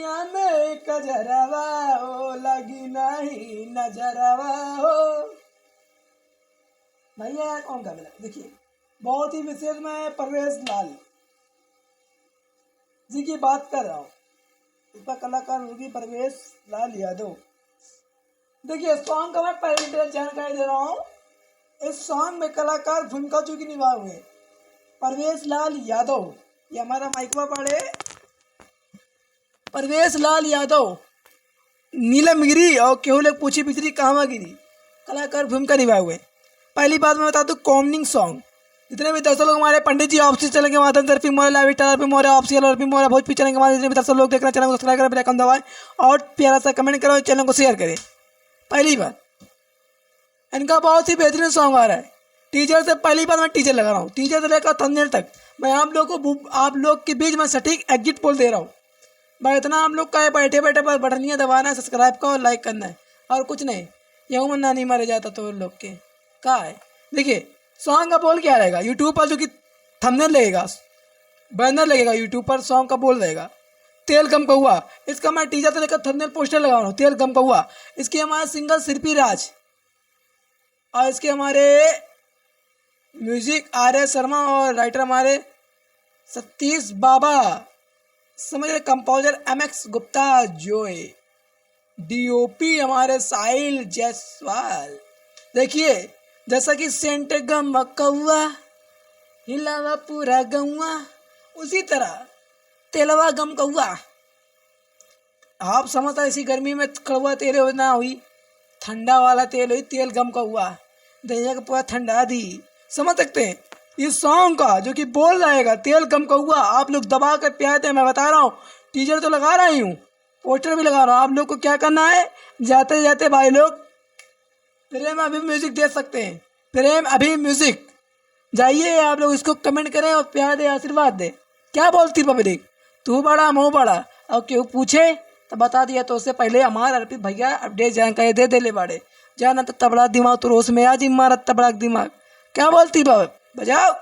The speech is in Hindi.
अखियां में कजरवा हो, लगी नहीं नजरवा हो। भैया कौन गा मिला? देखिए बहुत ही विशेष मैं परवेश लाल जी की बात कर रहा हूँ। इसका कलाकार होगी परवेश लाल यादव। देखिए सॉन्ग का मैं पहले डिटेल जानकारी दे रहा हूँ। इस सॉन्ग में कलाकार भूमिका चूंकि निभाए हुए परवेश लाल यादव, ये हमारा माइकवा पड़े परवेश लाल यादव, नीलम गिरी और केवल एक पूछी बिजरी कहवा गिरी कलाकार भूमिका निभाए हुए। पहली बात मैं बता दूँ कॉमनिंग सॉन्ग, जितने भी दर्शक लोग हमारे पंडित जी ऑफिस चैनल के माध्यम से मोरे लाइव स्टार मोरे ऑफिशियल और मोरे भोजपुरी चैनल के माध्यम से दर्शक लोग देखना, चैनल को सब्सक्राइब करें, बेल आइकन दबाएं और प्यारा सा कमेंट करें, चैनल को शेयर करें। पहली बात इनका बहुत ही बेहतरीन सॉन्ग आ रहा है। टीजर से पहली बात मैं टीजर लगा रहा हूँ, टीजर से लेकर थंबनेल तक मैं आप लोग के बीच में सटीक एग्जिट पोल दे रहा हूँ। भाई इतना आप लोग का है, बैठे बैठे बस बटनियाँ दबाना है, सब्सक्राइब का और लाइक करना है और कुछ नहीं। यूँ मन ना नहीं मारे जाता तो लोग के क्या है। देखिए सॉन्ग का बोल क्या रहेगा, यूट्यूब पर जो कि थंबनेल लगेगा, बैनर लगेगा यूट्यूब पर, सॉन्ग का बोल रहेगा तेल गम कौआ। इसका मैं टीजर से लेकर थंबनेल पोस्टर लगा रहा हूँ, तेल गम कौआ। इसके हमारे सिंगर शिल्पी राज और इसके हमारे म्यूजिक आर शर्मा और राइटर हमारे सतीश बाबा, समझ रहे, कंपोजर MX गुप्ता, जोए, DOP हमारे साहिल जायसवाल। देखिए जैसा कि सेंट गम कौआ हिलावा पूरा गौआ, उसी तरह तेलवा गम कौआ। आप समझता इसी गर्मी में कड़वा तेल ना हुई, ठंडा वाला तेल हुई, तेल गम कौआ, दहिया का पूरा ठंडा दी। समझ सकते हैं इस सॉन्ग का जो कि बोल रहेगा तेल गम कौआ। आप लोग दबा कर प्याते हैं, मैं बता रहा हूँ। टीजर तो लगा रहा ही हूँ, पोस्टर भी लगा रहा हूँ। आप लोग को क्या करना है, जाते जाते भाई लोग प्रेम अभी म्यूजिक दे सकते हैं, प्रेम अभी म्यूजिक जाइए, आप लोग इसको कमेंट करें और प्यार दे, आशीर्वाद दे। क्या बोलती पब्लिक, तू बड़ा मुँह बड़ा, और क्यों पूछे तो बता दिया। तो उससे पहले हमारे अर्पित भैया अपडेट जानकारी दे ले बाड़े, जाना तो तबड़ा दिमाग तो रोज में आज मारा तबड़ा दिमाग। क्या बोलती बाबा, बजाओ।